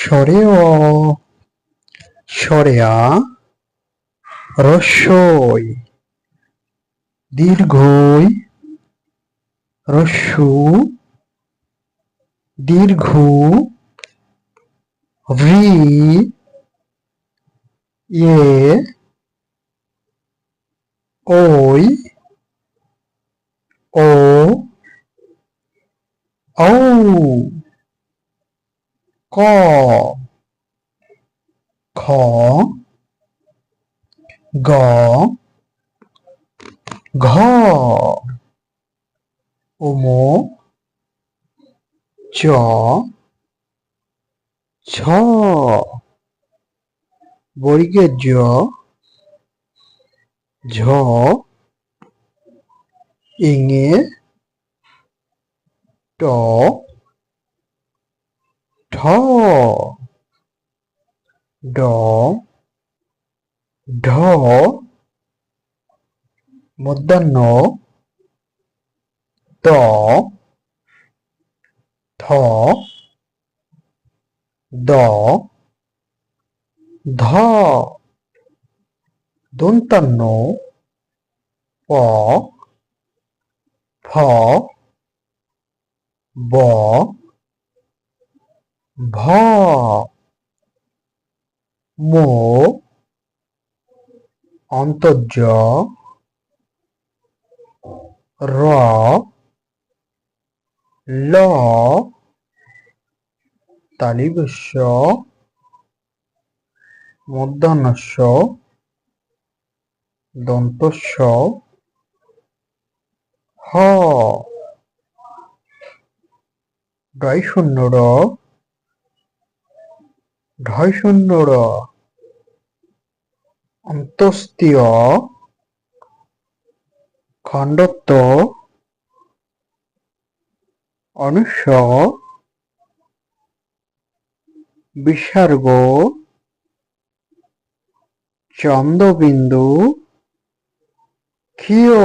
স্বরে অ, স্বরে আ, রস্বই, দীর্ঘই, রস্যু, দীর্ঘু, রি, ইয়ে, ওই, ও, ঔ, ক, খ, গ, ঘ, ওমো, চ, ছ, বর্গের জ, ঝ, ইঙে, ট, ঠ, ড, ঢ, মূর্ধন্য ত, থ, দ, ধ, দন্তান্ন প, ফ, ব, ভ, মো, অন্তর্য র, ল, তালিবস্য মূর্ধন্যস্য দন্তস্য হ, ডয় শূন্য র, ঢয় শূন্য র, অন্তস্তীয় খণ্ডত্ব অনুস্বর বিসর্গ চন্দ্রবিন্দু ক্ষীয়